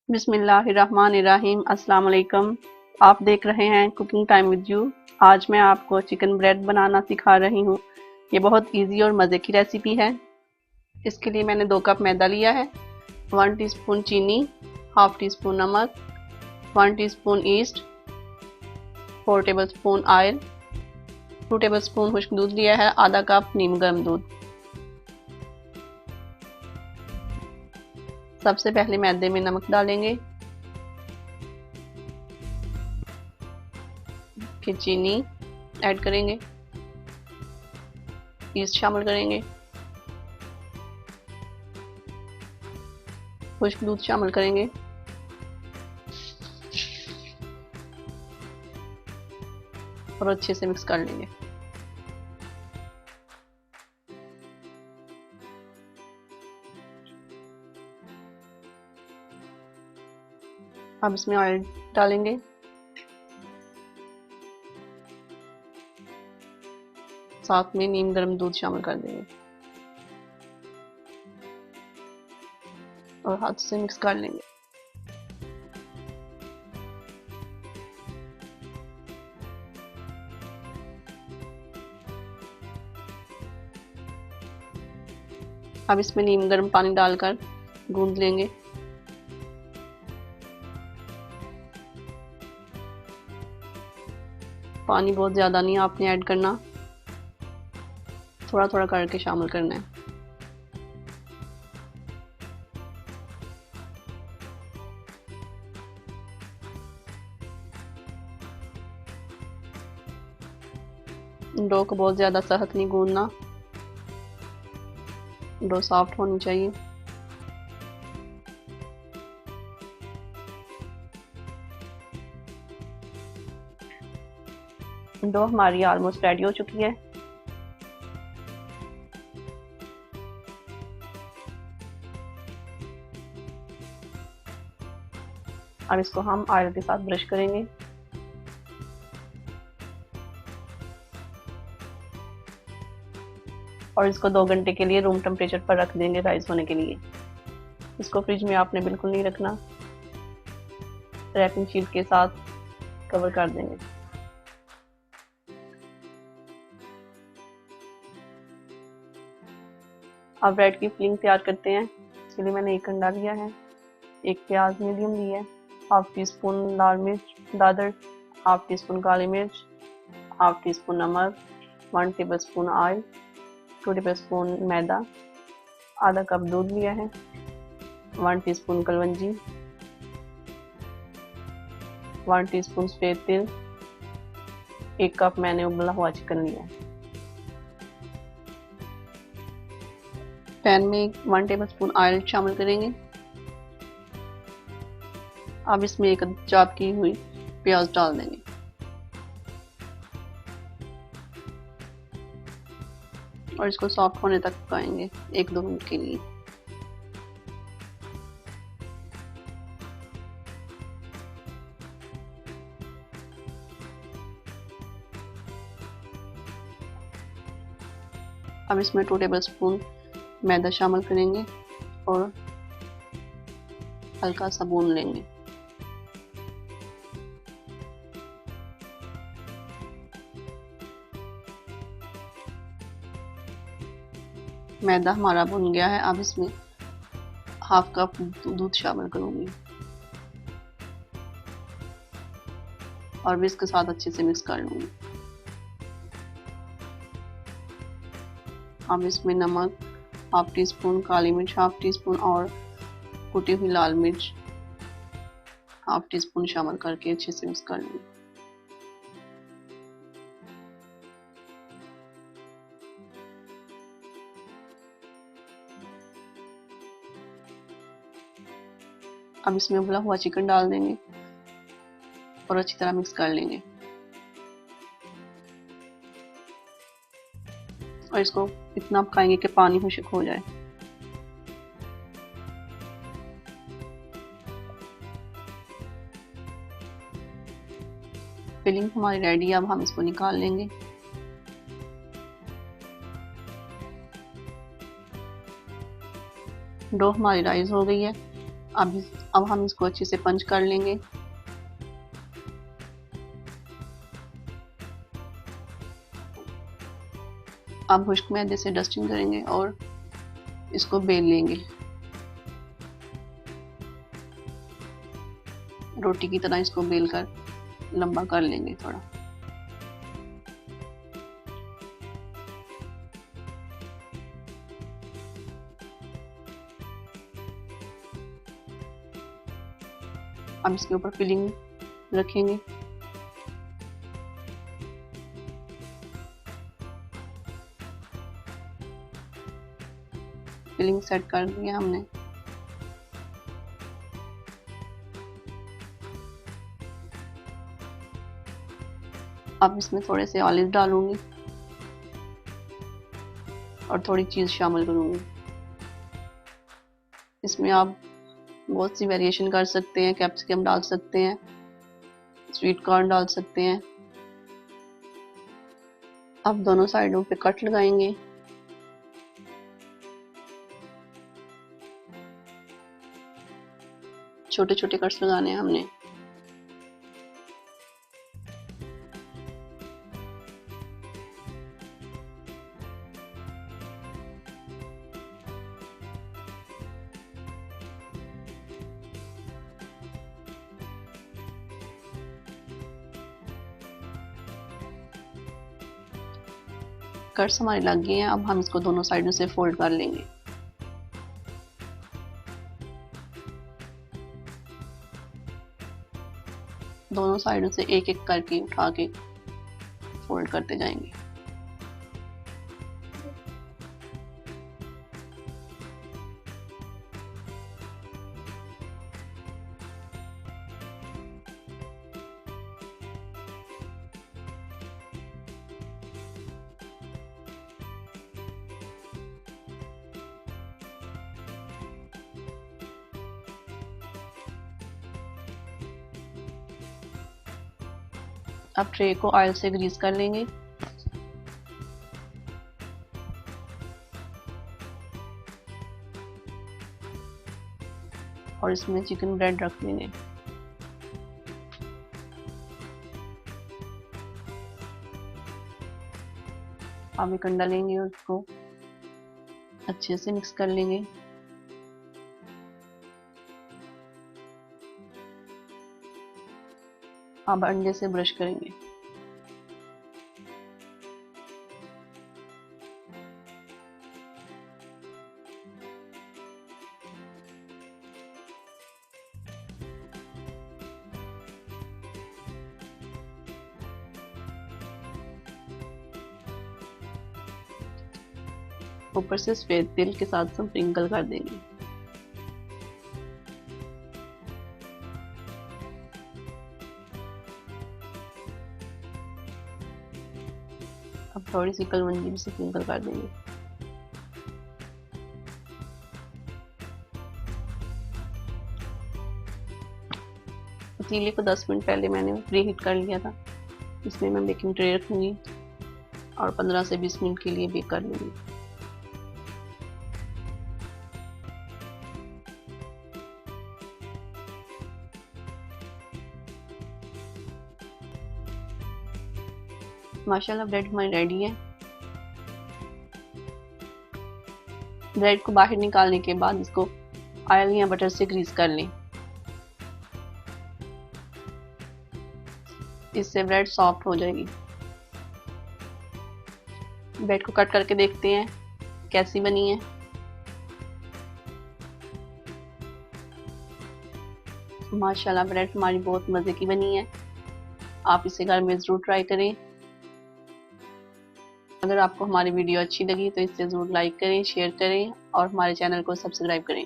बिस्मिल्लाहिर्रहमानिर्रहीम। अस्सलाम वालेकुम। आप देख रहे हैं कुकिंग टाइम विद यू। आज मैं आपको चिकन ब्रेड बनाना सिखा रही हूँ। ये बहुत इजी और मज़े की रेसिपी है। इसके लिए मैंने 2 कप मैदा लिया है, 1 टीस्पून चीनी, हाफ टी स्पून नमक, 1 teaspoon east, 4 tablespoon oil, 2 tablespoon खुश्क दूध लिया है, आधा कप नीम गर्म दूध। सबसे पहले मैदे में नमक डालेंगे, फिर चीनी ऐड करेंगे, ईस्ट शामिल करेंगे, खुश्क दूध शामिल करेंगे और अच्छे से मिक्स कर लेंगे। अब इसमें ऑयल डालेंगे, साथ में नीम गर्म दूध शामिल कर देंगे और हाथ से मिक्स कर लेंगे। अब इसमें नीम गर्म पानी डालकर गूंद लेंगे। पानी बहुत ज़्यादा नहीं आपने ऐड करना, थोड़ा थोड़ा करके शामिल करना है। डो को बहुत ज़्यादा सख्त नहीं गूंदना, डो सॉफ्ट होनी चाहिए। डो हमारी ऑलमोस्ट रेडी हो चुकी है। अब इसको हम ऑयल के साथ ब्रश करेंगे। और इसको 2 घंटे के लिए रूम टेम्परेचर पर रख देंगे राइस होने के लिए। इसको फ्रिज में आपने बिल्कुल नहीं रखना, रैपिंग शीट के साथ कवर कर देंगे। अब ब्रेड की फिलिंग तैयार करते हैं। इसके लिए मैंने 1 अंडा लिया है, 1 प्याज मीडियम लिया है, हाफ टी स्पून लाल मिर्च दादर, हाफ टी स्पून काली मिर्च, हाफ टी स्पून नमक, 1 टेबलस्पून ऑयल, 2 टेबलस्पून मैदा, आधा कप दूध लिया है, 1 टीस्पून कलवंजी, 1 टीस्पून सफ़ेद तिल, 1 कप मैंने उबला हुआ चिकन लिया है। पैन में 1 टेबलस्पून ऑयल शामिल करेंगे। अब इसमें 1 चॉप की हुई प्याज डाल देंगे। और इसको सॉफ्ट होने तक पकाएंगे 1-2 मिनट के लिए। अब इसमें 2 टेबलस्पून मैदा शामिल करेंगे और हल्का सा भून लेंगे। मैदा हमारा भुन गया है। अब इसमें हाफ कप दूध शामिल करूंगी और भी इसके साथ अच्छे से मिक्स कर लूंगी। अब इसमें नमक, हाफ टी स्पून काली मिर्च, हाफ टी स्पून और कुटी हुई लाल मिर्च, हाफ टी स्पून शामिल करके अच्छे से मिक्स कर लूंगी। अब इसमें उबला हुआ चिकन डाल देंगे और अच्छी तरह मिक्स कर लेंगे और इसको इतना पकाएंगे कि पानी खुश्क हो जाए। फिलिंग हमारी रेडी है। अब हम इसको निकाल लेंगे। डो हमारी राइस हो गई है। अब हम इसको अच्छे से पंच कर लेंगे। अब खुश्क मैदे से डस्टिंग करेंगे और इसको बेल लेंगे। रोटी की तरह इसको बेल कर लंबा कर लेंगे थोड़ा। अब इसके ऊपर फिलिंग रखेंगे। फिलिंग सेट कर दिया हमने। अब इसमें थोड़े से ऑलिव डालूंगी और थोड़ी चीज़ शामिल करूंगी। इसमें आप बहुत सी वेरिएशन कर सकते हैं, कैप्सिकम डाल सकते हैं, स्वीट कॉर्न डाल सकते हैं। अब दोनों साइडों पे कट लगाएंगे। छोटे छोटे कट्स लगाने हैं हमने। कट्स हमारे लग गए हैं। अब हम इसको दोनों साइडों से फोल्ड कर लेंगे। दोनों साइडों से एक एक करके उठा के फोल्ड करते जाएंगे। अब ट्रे को ऑयल से ग्रीस कर लेंगे। और इसमें चिकन ब्रेड रख लेंगे। अब एक अंडा लेंगे और उसको अच्छे से मिक्स कर लेंगे। अब अंडे से ब्रश करेंगे। ऊपर से सफेद तिल के साथ स्प्रिंकल कर देंगे। अब थोड़ी सी कलवंजी भी स्प्रिंकल कर देंगे। पतीले को 10 मिनट पहले मैंने प्री हीट कर लिया था। इसमें मैं बेकिंग ट्रे रखूंगी और 15 से 20 मिनट के लिए बेक कर लूंगी। माशाल्लाह ब्रेड हमारी रेडी है। ब्रेड को बाहर निकालने के बाद इसको ऑयल या बटर से ग्रीस कर लें। इससे ब्रेड सॉफ्ट हो जाएगी। ब्रेड को कट करके देखते हैं कैसी बनी है। माशाल्लाह ब्रेड हमारी बहुत मज़े की बनी है। आप इसे घर में ज़रूर ट्राई करें। अगर आपको हमारी वीडियो अच्छी लगी तो इसे ज़रूर लाइक करें, शेयर करें और हमारे चैनल को सब्सक्राइब करें।